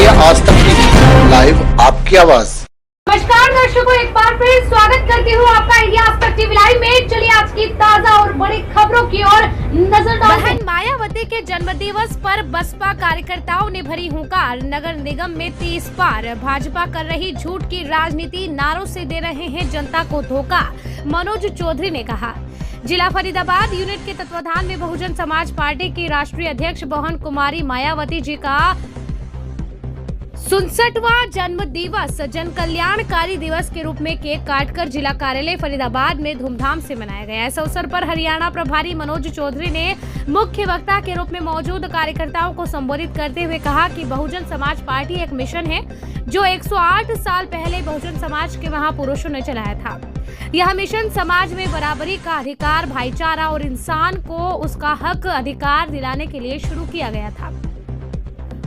देखिए आज तक टीवी लाइव आपकी आवाज। नमस्कार दर्शकों, एक बार फिर स्वागत करती हूँ आपका इंडिया आज तक टीवी लाइव में। चलिए आज की ताजा और बड़ी खबरों की ओर नजर डालते हैं। मायावती के जन्मदिवस पर बसपा कार्यकर्ताओं ने भरी हुंकार। नगर निगम में 30 पार। भाजपा कर रही झूठ की राजनीति, नारों से दे रहे हैं जनता को धोखा, मनोज चौधरी ने कहा। जिला फरीदाबाद यूनिट के तत्वाधान में बहुजन समाज पार्टी की राष्ट्रीय अध्यक्ष बहन कुमारी मायावती जी का 67वां जन्म दिवस जन कल्याणकारी दिवस के रूप में केक काटकर जिला कार्यालय फरीदाबाद में धूमधाम से मनाया गया। इस अवसर पर हरियाणा प्रभारी मनोज चौधरी ने मुख्य वक्ता के रूप में मौजूद कार्यकर्ताओं को संबोधित करते हुए कहा कि बहुजन समाज पार्टी एक मिशन है जो 108 साल पहले बहुजन समाज के महापुरुषों ने चलाया था। यह मिशन समाज में बराबरी का अधिकार, भाईचारा और इंसान को उसका हक अधिकार दिलाने के लिए शुरू किया गया था।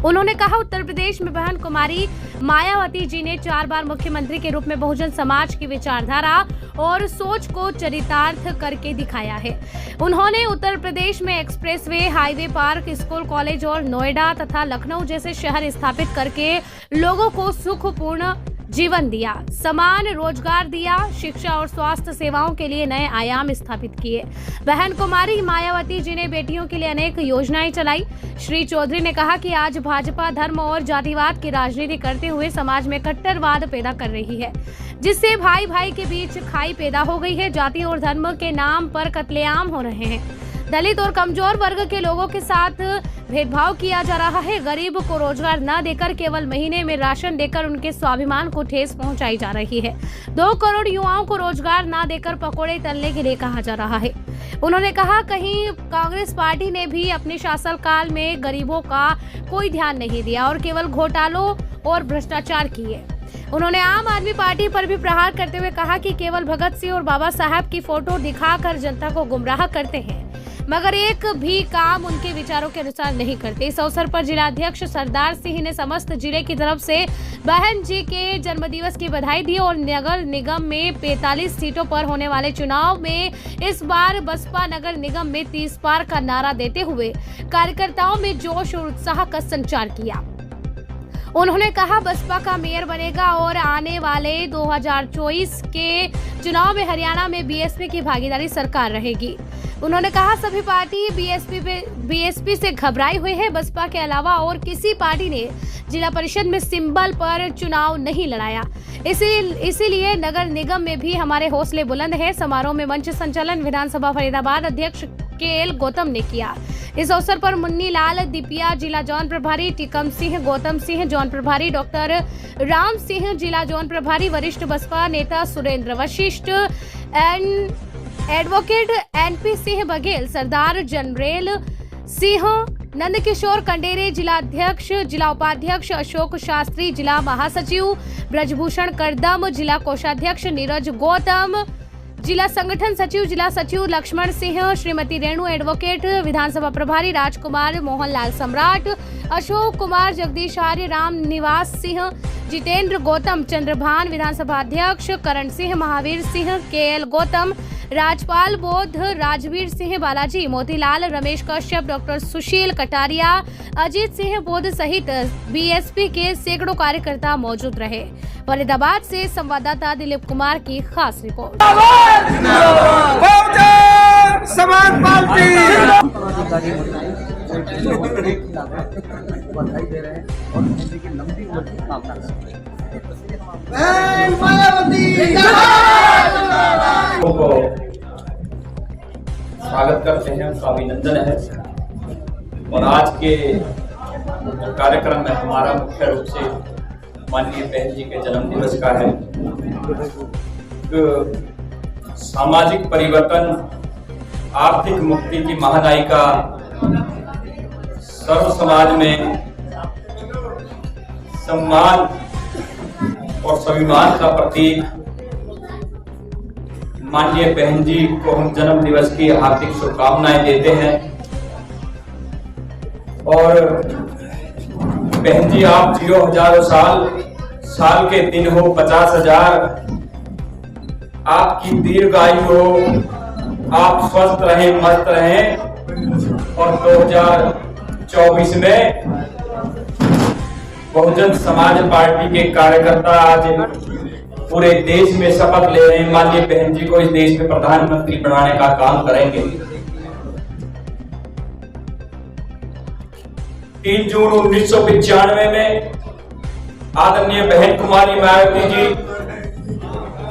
उन्होंने कहा, उत्तर प्रदेश में बहन कुमारी मायावती जी ने 4 बार मुख्यमंत्री के रूप में बहुजन समाज की विचारधारा और सोच को चरितार्थ करके दिखाया है। उन्होंने उत्तर प्रदेश में expressway, highway, park, school, college और नोएडा तथा लखनऊ जैसे शहर स्थापित करके लोगों को सुखपूर्ण जीवन दिया, समान रोजगार दिया, शिक्षा और स्वास्थ्य सेवाओं के लिए नए आयाम स्थापित किए। बहन कुमारी मायावती जी ने बेटियों के लिए अनेक योजनाएं चलाई। श्री चौधरी ने कहा कि आज भाजपा धर्म और जातिवाद की राजनीति करते हुए समाज में कट्टरवाद पैदा कर रही है, जिससे भाई भाई के बीच खाई पैदा हो गई है। जाति और धर्म के नाम पर कत्लेआम हो रहे हैं। दलित और कमजोर वर्ग के लोगों के साथ भेदभाव किया जा रहा है। गरीब को रोजगार न देकर केवल महीने में राशन देकर उनके स्वाभिमान को ठेस पहुंचाई जा रही है। 2 करोड़ युवाओं को रोजगार न देकर पकोड़े तलने के लिए कहा जा रहा है। उन्होंने कहा, कहीं कांग्रेस पार्टी ने भी अपने शासनकाल में गरीबों का कोई ध्यान नहीं दिया और केवल घोटालों और भ्रष्टाचार किए। उन्होंने आम आदमी पार्टी पर भी प्रहार करते हुए कहा कि केवल भगत सिंह और बाबा साहब की फोटो दिखाकर जनता को गुमराह करते हैं, मगर एक भी काम उनके विचारों के अनुसार नहीं करते। इस अवसर पर जिलाध्यक्ष सरदार सिंह ने समस्त जिले की तरफ से बहन जी के जन्मदिवस की बधाई दी और नगर निगम में 45 सीटों पर होने वाले चुनाव में इस बार बसपा नगर निगम में 30 पार का नारा देते हुए कार्यकर्ताओं में जोश और उत्साह का संचार किया। उन्होंने कहा, बसपा का मेयर बनेगा और आने वाले 2024 के चुनाव में हरियाणा में बीएसपी की भागीदारी सरकार रहेगी। उन्होंने कहा, सभी पार्टी बीएसपी से घबराई हुई है। बसपा के अलावा और किसी पार्टी ने जिला परिषद में सिंबल पर चुनाव नहीं लड़ाया, इसीलिए नगर निगम में भी हमारे हौसले बुलंद है। समारोह में मंच संचालन विधानसभा फरीदाबाद अध्यक्ष केएल गौतम ने किया। इस अवसर पर मुन्नी लाल दिपिया जिला जौन प्रभारी, टिकम सिंह, गौतम सिंह जौन प्रभारी, डॉक्टर राम सिंह जिला जौन प्रभारी, वरिष्ठ बसपा नेता सुरेंद्र वशिष्ठ, एडवोकेट एनपी सिंह बघेल, सरदार जनरेल सिंह, नंदकिशोर कंडेरे जिला अध्यक्ष, जिला उपाध्यक्ष अशोक शास्त्री, जिला महासचिव ब्रजभूषण करदम, जिला कोषाध्यक्ष नीरज गौतम, जिला संगठन सचिव, जिला सचिव लक्ष्मण सिंह, श्रीमती रेणु एडवोकेट, विधानसभा प्रभारी राजकुमार, मोहनलाल सम्राट, अशोक कुमार, जगदीश आर्य, राम निवास सिंह, जितेंद्र गौतम, चंद्रभान, विधानसभा अध्यक्ष करण सिंह, महावीर सिंह, केएल गौतम, राजपाल बोध, राजवीर सिंह बालाजी, मोतीलाल, रमेश कश्यप, डॉक्टर सुशील कटारिया, अजीत सिंह बोध सहित बीएसपी के सैकड़ों कार्यकर्ता मौजूद रहे। फरीदाबाद से संवाददाता दिलीप कुमार की खास रिपोर्ट। समाज पार्टी बधाई दे रहे हैं और हिंदी की लंबी उम्र की कामना करते हैं। स्वागत करते हैं, उनका अभिनंदन है। और आज के कार्यक्रम में हमारा मुख्य रूप से माननीय बहन जी के जन्म दिवस का है। सामाजिक परिवर्तन, आर्थिक मुक्ति की महानायिका, सर्व समाज में सम्मान और स्वाभिमान का प्रतीक माननीय बहन जी को हम जन्म दिवस की हार्दिक शुभकामनाएं देते हैं। और बहन जी, आप जियो हजारों साल, साल के दिन हो 50,000, आपकी दीर्घायु हो, आप स्वस्थ रहें, मस्त रहें और 2024 में बहुजन समाज पार्टी के कार्यकर्ता आज पूरे देश में शपथ ले रहे हैं, माननीय बहन जी को इस देश में प्रधानमंत्री बनाने का काम करेंगे। 3 जून 1995 में आदरणीय बहन कुमारी मायावती जी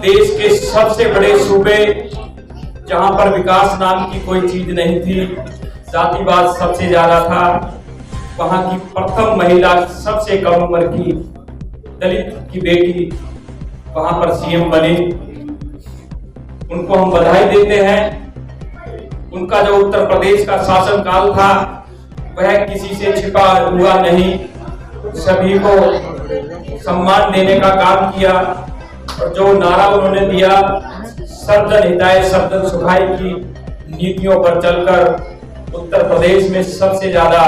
देश के सबसे बड़े सूबे, जहां पर विकास नाम की कोई चीज नहीं थी, जातिवाद सबसे ज्यादा था, वहां की प्रथम महिला, सबसे कम उम्र की दलित की बेटी वहां पर सीएम बनी। उनको हम बधाई देते हैं। उनका जो उत्तर प्रदेश का शासनकाल था वह किसी से छिपा हुआ नहीं, सभी को सम्मान देने का काम किया। और जो नारा उन्होंने दिया, सर्वजन हिताय सर्वजन सुखाय की नीतियों पर चलकर उत्तर प्रदेश में सबसे ज्यादा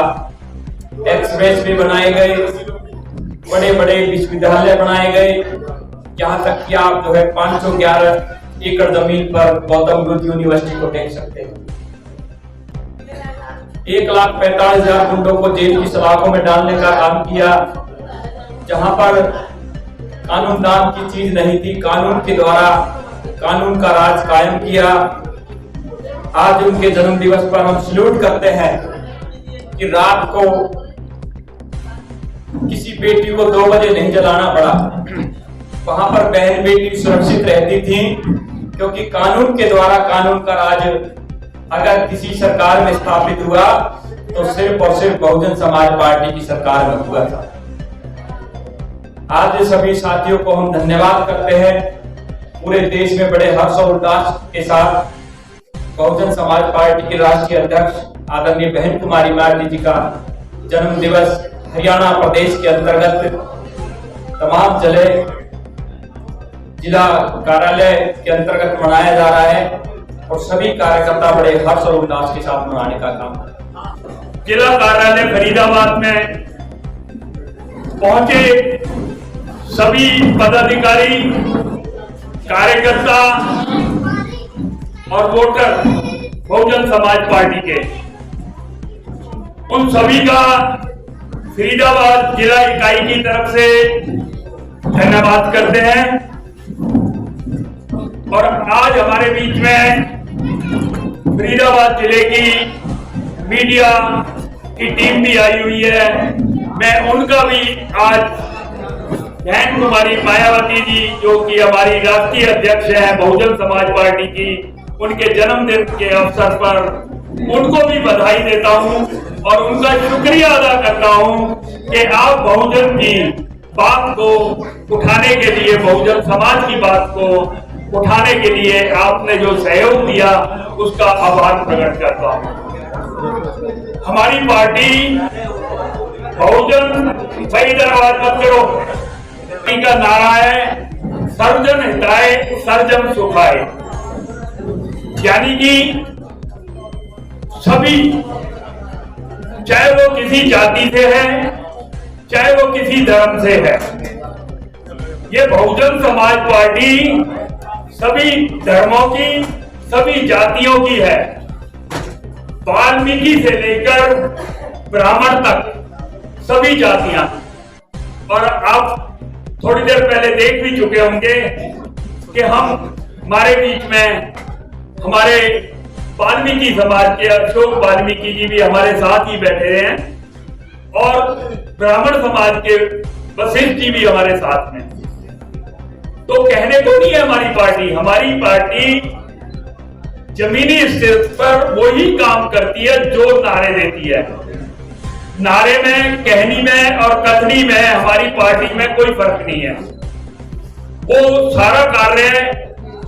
एक्सप्रेस वे बनाए गए, बड़े बड़े विश्वविद्यालय बनाए गए, यहाँ तक कि आप जो है 511 एकड़ जमीन पर गौतम बुद्ध यूनिवर्सिटी को देख सकते हैं। 1,45,000 गुंडों को जेल की सलाखों में डालने का काम किया। जहां पर कानून नाम की चीज नहीं थी, कानून के द्वारा कानून का राज कायम किया। आज उनके जन्म दिवस पर हम सल्यूट करते हैं कि रात को किसी बेटी को 2 बजे नहीं जलाना पड़ा, वहां पर बहन बेटी सुरक्षित रहती थी, क्योंकि कानून के द्वारा कानून का राज अगर किसी सरकार में स्थापित हुआ तो सिर्फ और सिर्फ बहुजन समाज पार्टी की सरकार में हुआ था। आज सभी साथियों को हम धन्यवाद करते हैं। पूरे देश में बड़े हर्ष और उल्लास के साथ बहुजन समाज पार्टी के राष्ट्रीय अध्यक्ष आदरणीय बहन कुमारी मायावती जी का जन्म दिवस हरियाणा प्रदेश के अंतर्गत तमाम जिला कार्यालय के अंतर्गत मनाया जा रहा है और सभी कार्यकर्ता बड़े हर्ष और उल्लास के साथ मनाने का काम कर रहे हैं। जिला कार्यालय फरीदाबाद में पहुंचे सभी पदाधिकारी, कार्यकर्ता और वोटर बहुजन समाज पार्टी के, उन सभी का फरीदाबाद जिला इकाई की तरफ से धन्यवाद करते हैं। और आज हमारे बीच में फरीदाबाद जिले की मीडिया की टीम भी आई हुई है। मैं उनका भी आज बहन कुमारी मायावती जी, जो कि हमारी राष्ट्रीय अध्यक्ष है बहुजन समाज पार्टी की, उनके जन्मदिन के अवसर पर उनको भी बधाई देता हूं और उनका शुक्रिया अदा करता हूं कि आप बहुजन की बात को उठाने के लिए, बहुजन समाज की बात को उठाने के लिए आपने जो सहयोग दिया उसका आभार प्रकट करता हूं। हमारी पार्टी बहुजन भाई दरबार मत करो का नारा है सर्वजन हिताय सर्वजन सुखाय, यानी कि सभी, चाहे वो किसी जाति से है, चाहे वो किसी धर्म से है, ये बहुजन समाज पार्टी सभी धर्मों की, सभी जातियों की है। वाल्मीकि से लेकर ब्राह्मण तक सभी जातियां। और आप थोड़ी देर पहले देख भी चुके होंगे कि हमारे बीच में हमारे वाल्मीकि समाज के अशोक वाल्मीकि जी भी हमारे साथ ही बैठे हैं और ब्राह्मण समाज के वशिष्ठ जी भी हमारे साथ में। तो कहने को नहीं है हमारी पार्टी जमीनी स्तर पर वही काम करती है जो नारे देती है। नारे में, कहनी में और कथनी में हमारी पार्टी में कोई फर्क नहीं है। वो सारा कार्य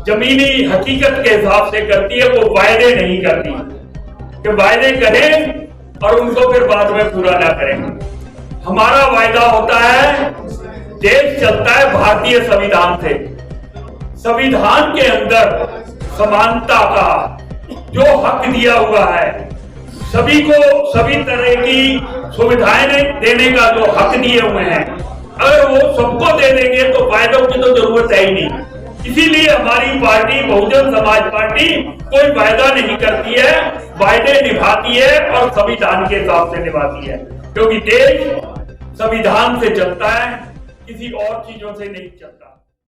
जमीनी हकीकत के हिसाब से करती है, वो वायदे नहीं करती कि वायदे करें और उनको फिर बाद में पूरा ना करें। हमारा वायदा होता है, देश चलता है भारतीय संविधान से। संविधान के अंदर समानता का जो हक दिया हुआ है, सभी को सभी तरह की सुविधाएं देने का जो हक दिए हुए हैं, अगर वो सबको दे देंगे तो वायदों की तो जरूरत है ही नहीं। इसीलिए हमारी पार्टी बहुजन समाज पार्टी कोई वायदा नहीं करती है, वायदे निभाती है और संविधान के हिसाब से निभाती है, क्योंकि देश संविधान से चलता है, किसी और चीजों से नहीं चलता।